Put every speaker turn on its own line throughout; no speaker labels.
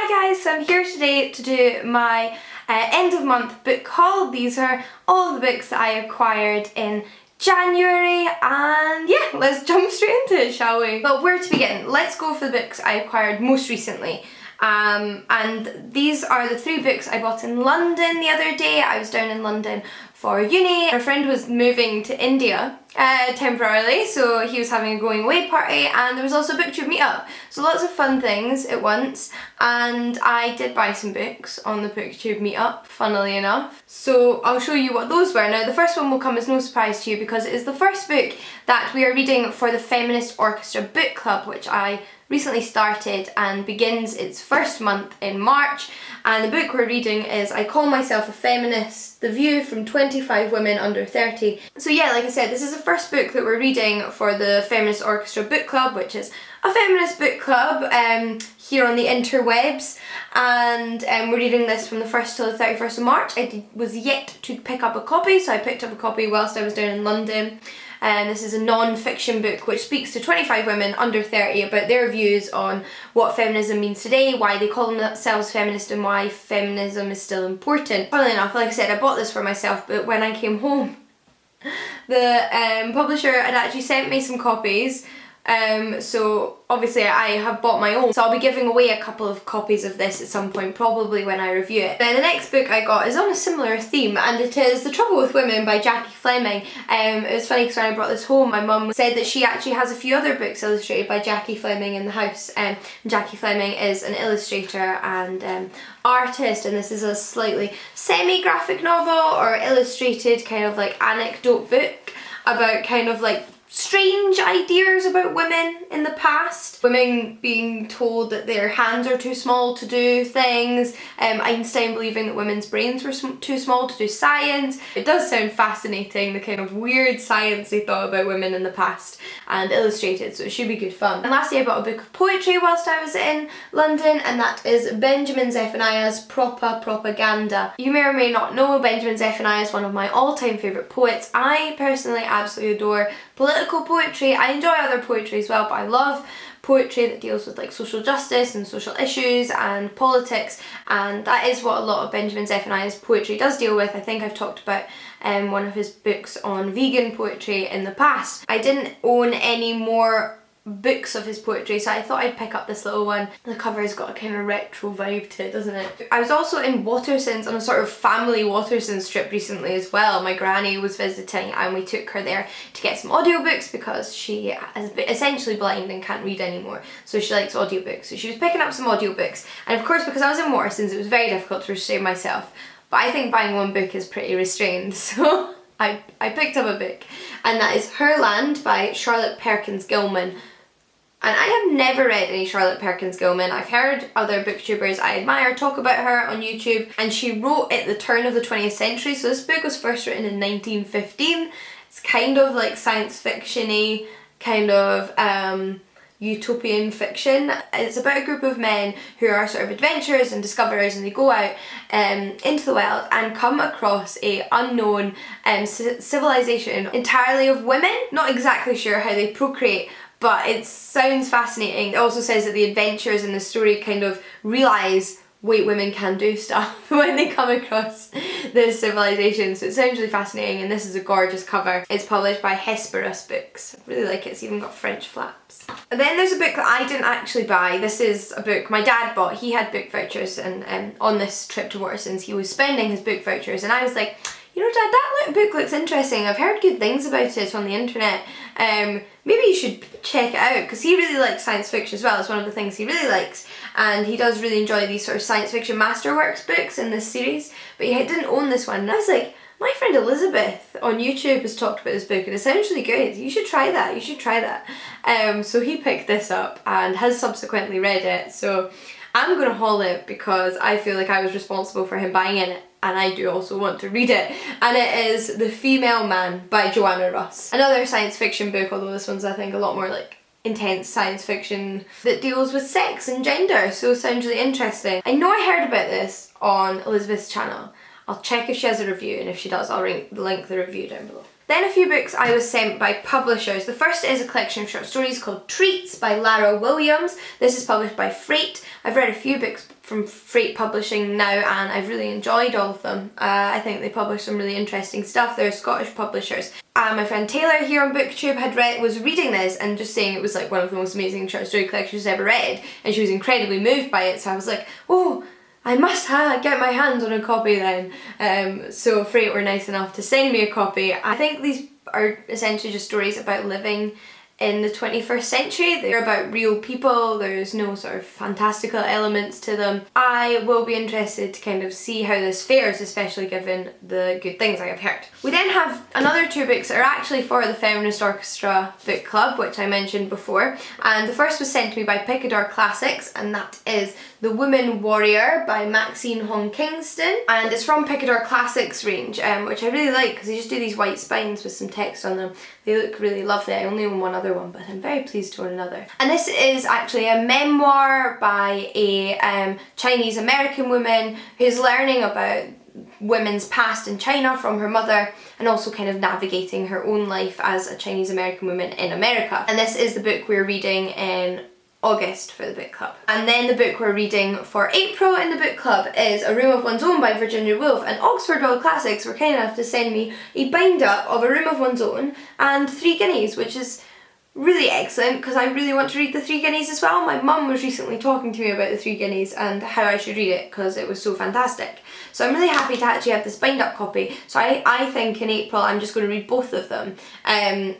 Hi guys, so I'm here today to do my end of month book haul. These are all the books that I acquired in January, and yeah, let's jump straight into it, shall we? But where to begin? Let's go for the books I acquired most recently. And these are the 3 books I bought in London the other day. I was down in London for uni. Our friend was moving to India temporarily, so he was having a going away party, and there was also a booktube meetup. So lots of fun things at once, and I did buy some books on the booktube meetup, funnily enough. So I'll show you what those were. Now the first one will come as no surprise to you because it is the first book that we are reading for the Feminist Orchestra Book Club, which I recently started and begins its first month in March. And the book we're reading is I Call Myself a Feminist, The View from 25 Women Under 30. So yeah, like I said, this is the first book that we're reading for the Feminist Orchestra Book Club, which is a feminist book club here on the interwebs. And we're reading this from the 1st till the 31st of March. I was yet to pick up a copy, so I picked up a copy whilst I was down in London. And this is a non-fiction book which speaks to 25 women under 30 about their views on what feminism means today, why they call themselves feminist, and why feminism is still important. Funnily enough, like I said, I bought this for myself, but when I came home, the publisher had actually sent me some copies. So obviously I have bought my own, so I'll be giving away a couple of copies of this at some point, probably when I review it. Now the next book I got is on a similar theme, and it is The Trouble with Women by Jackie Fleming. It was funny because when I brought this home, my mum said that she actually has a few other books illustrated by Jackie Fleming in the house. Jackie Fleming is an illustrator and artist, and this is a slightly semi-graphic novel or illustrated kind of like anecdote book about kind of like strange ideas about women in the past. Women being told that their hands are too small to do things, Einstein believing that women's brains were too small to do science. It does sound fascinating, the kind of weird science they thought about women in the past, and illustrated, so it should be good fun. And lastly, I bought a book of poetry whilst I was in London, and that is Benjamin Zephaniah's Proper Propaganda. You may or may not know Benjamin Zephaniah is one of my all-time favourite poets. I personally absolutely adore political poetry. I enjoy other poetry as well, but I love poetry that deals with like social justice and social issues and politics, and that is what a lot of Benjamin Zephaniah's poetry does deal with. I think I've talked about one of his books on vegan poetry in the past. I didn't own any more books of his poetry, so I thought I'd pick up this little one. The cover's got a kind of retro vibe to it, doesn't it? I was also in Watersons on a sort of family Watersons trip recently as well. My granny was visiting and we took her there to get some audiobooks because she is essentially blind and can't read anymore, so she likes audiobooks. So she was picking up some audiobooks, and of course because I was in Watersons it was very difficult to restrain myself, but I think buying one book is pretty restrained, so I picked up a book, and that is Her Land by Charlotte Perkins Gilman. And I have never read any Charlotte Perkins Gilman. I've heard other booktubers I admire talk about her on YouTube, and she wrote at the turn of the 20th century, so this book was first written in 1915. It's kind of like science fiction-y, kind of utopian fiction. It's about a group of men who are sort of adventurers and discoverers, and they go out into the world and come across a unknown civilization entirely of women. Not exactly sure how they procreate, but it sounds fascinating. It also says that the adventurers in the story kind of realise, wait, women can do stuff when they come across this civilization. So it sounds really fascinating, and this is a gorgeous cover. It's published by Hesperus Books. I really like it. It's even got French flaps. And then there's a book that I didn't actually buy. This is a book my dad bought. He had book vouchers, and on this trip to Watersons he was spending his book vouchers, and I was like, you know, Dad, that book looks interesting. I've heard good things about it on the internet. Maybe you should check it out, because he really likes science fiction as well. It's one of the things he really likes, and he does really enjoy these sort of science fiction masterworks books in this series, but he didn't own this one. And I was like, my friend Elizabeth on YouTube has talked about this book and it sounds really good. You should try that, you should try that. So he picked this up and has subsequently read it, so I'm gonna haul it because I feel like I was responsible for him buying it, and I do also want to read it. And it is The Female Man by Joanna Russ. Another science fiction book, although this one's I think a lot more like intense science fiction that deals with sex and gender, so it sounds really interesting. I know I heard about this on Elizabeth's channel. I'll check if she has a review, and if she does I'll link the review down below. Then a few books I was sent by publishers. The first is a collection of short stories called Treats by Bilateral Williams. This is published by Freud. I've read a few books from Freud Publishing now and I've really enjoyed all of them. I think they publish some really interesting stuff. They're Scottish publishers. My friend Taylor here on Booktube was reading this and just saying it was like one of the most amazing short story collections she's ever read, and she was incredibly moved by it, so I was like, oh, I must get my hands on a copy then. So Freud were nice enough to send me a copy. I think these are essentially just stories about living in the 21st century. They're about real people, there's no sort of fantastical elements to them. I will be interested to kind of see how this fares, especially given the good things I have heard. We then have another two books that are actually for the Feminist Orchestra book club, which I mentioned before, and the first was sent to me by Picador Classics, and that is The Woman Warrior by Maxine Hong Kingston, and it's from Picador Classics range, which I really like because they just do these white spines with some text on them. They look really lovely. I only own one other one, but I'm very pleased to own another. And this is actually a memoir by a Chinese American woman who's learning about women's past in China from her mother, and also kind of navigating her own life as a Chinese American woman in America. And this is the book we're reading in August for the book club. And then the book we're reading for April in the book club is A Room of One's Own by Virginia Woolf, and Oxford World Classics were kind enough to send me a bind up of A Room of One's Own and Three Guineas, which is really excellent because I really want to read the Three Guineas as well. My mum was recently talking to me about the Three Guineas and how I should read it because it was so fantastic. So I'm really happy to actually have this bind up copy. So I think in April I'm just going to read both of them.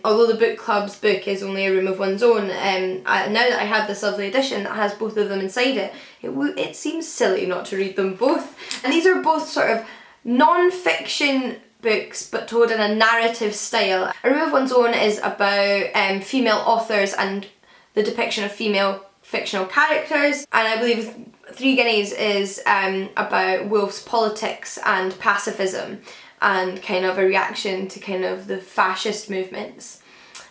Although the book club's book is only A Room of One's Own, now that I have this lovely edition that has both of them inside it, it seems silly not to read them both. And these are both sort of non-fiction books but told in a narrative style. A Room of One's Own is about female authors and the depiction of female fictional characters, and I believe Three Guineas is about Woolf's politics and pacifism and kind of a reaction to kind of the fascist movements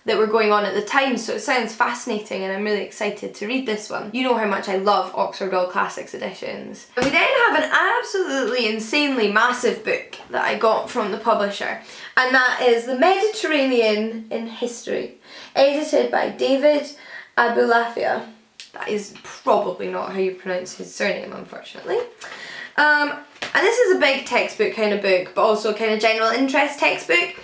that were going on at the time. So it sounds fascinating and I'm really excited to read this one. You know how much I love Oxford World Classics editions. And we then have an absolutely insanely massive book that I got from the publisher, and that is The Mediterranean in History, edited by David Abulafia. That is probably not how you pronounce his surname, unfortunately. And this is a big textbook kind of book, but also kind of general interest textbook.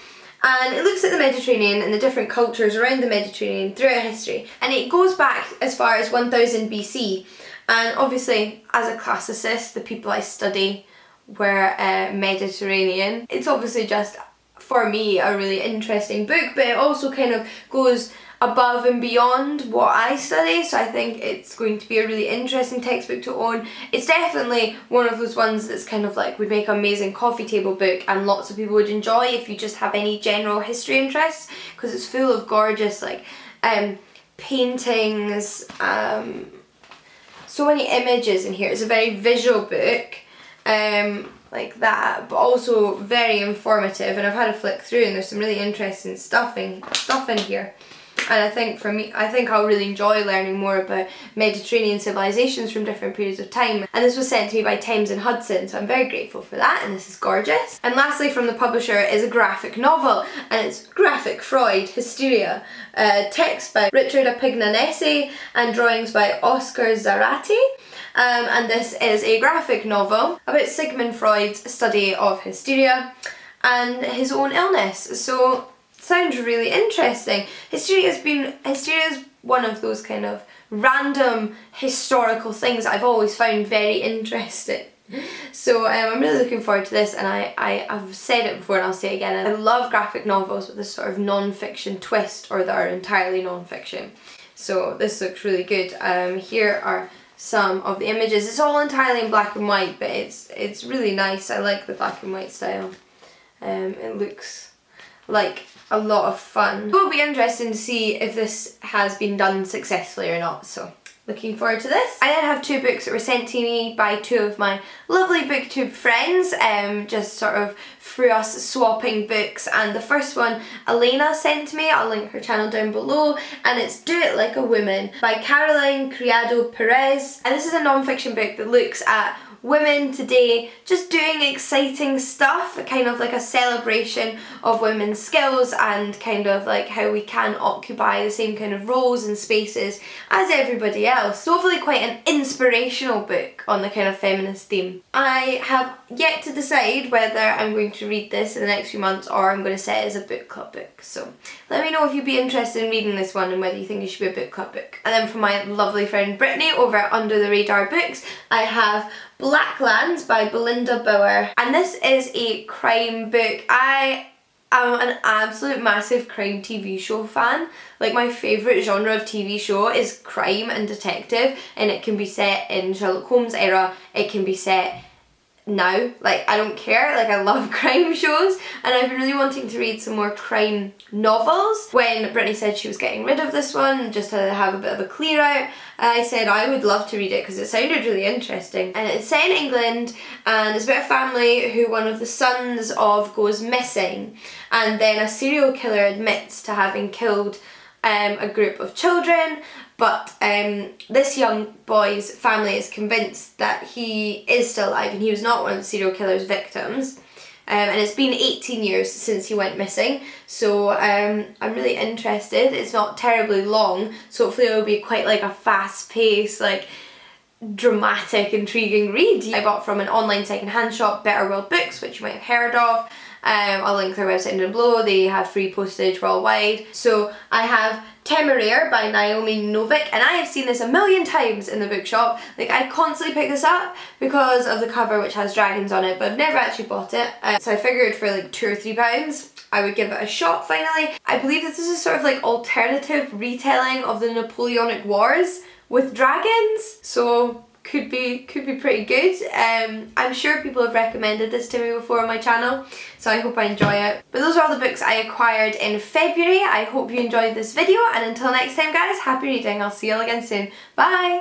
And it looks at the Mediterranean and the different cultures around the Mediterranean throughout history. And it goes back as far as 1000 BC. And obviously, as a classicist, the people I study were Mediterranean. It's obviously just, for me, a really interesting book, but it also kind of goes above and beyond what I study, so I think it's going to be a really interesting textbook to own. It's definitely one of those ones that's kind of like would make an amazing coffee table book and lots of people would enjoy if you just have any general history interests, because it's full of gorgeous like paintings, so many images in here. It's a very visual book, like that, but also very informative, and I've had a flick through and there's some really interesting stuff in here. And I think for me, I think I'll really enjoy learning more about Mediterranean civilizations from different periods of time. And this was sent to me by Thames and Hudson, so I'm very grateful for that, and this is gorgeous. And lastly from the publisher is a graphic novel, and it's Graphic Freud, Hysteria. Text by Richard Apignanesi and drawings by Oscar Zarate. And this is a graphic novel about Sigmund Freud's study of hysteria and his own illness. So sounds really interesting. Hysteria is one of those kind of random historical things that I've always found very interesting. So I'm really looking forward to this, and I've said it before and I'll say it again, I love graphic novels with this sort of non-fiction twist or that are entirely non-fiction. So this looks really good. Here are some of the images. It's all entirely in black and white, but it's really nice. I like the black and white style. It looks like a lot of fun. It will be interesting to see if this has been done successfully or not, so looking forward to this. I then have 2 books that were sent to me by 2 of my lovely booktube friends, just sort of through us swapping books, and the first one Elena sent to me, I'll link her channel down below, and it's Do It Like a Woman by Caroline Criado Perez, and this is a non-fiction book that looks at women today just doing exciting stuff, kind of like a celebration of women's skills and kind of like how we can occupy the same kind of roles and spaces as everybody else. So hopefully quite an inspirational book on the kind of feminist theme. I have yet to decide whether I'm going to read this in the next few months or I'm going to set it as a book club book. So let me know if you'd be interested in reading this one and whether you think it should be a book club book. And then from my lovely friend Brittany over at Under the Radar Books, I have Blacklands by Belinda Bauer, and this is a crime book. I am an absolute massive crime TV show fan. Like, my favourite genre of TV show is crime and detective, and it can be set in Sherlock Holmes era, it can be set now, like I don't care, like I love crime shows, and I've been really wanting to read some more crime novels. When Brittany said she was getting rid of this one just to have a bit of a clear out, I said I would love to read it because it sounded really interesting. And it's set in England, and it's about a family who one of the sons of goes missing, and then a serial killer admits to having killed a group of children, but this young boy's family is convinced that he is still alive and he was not one of the serial killer's victims. And it's been 18 years since he went missing, so I'm really interested. It's not terribly long, so hopefully it'll be quite like a fast-paced, like dramatic, intriguing read. I bought from an online second-hand shop, Better World Books, which you might have heard of. I'll link their website down below. They have free postage worldwide. So I have Camarillo by Naomi Novik, and I have seen this a million times in the bookshop. Like, I constantly pick this up because of the cover, which has dragons on it, but I've never actually bought it. So I figured for like £2 or £3 I would give it a shot finally. I believe this is a sort of like alternative retelling of the Napoleonic Wars with dragons, so could be pretty good. I'm sure people have recommended this to me before on my channel, so I hope I enjoy it. But those are all the books I acquired in February. I hope you enjoyed this video, and until next time guys, happy reading. I'll see you all again soon. Bye!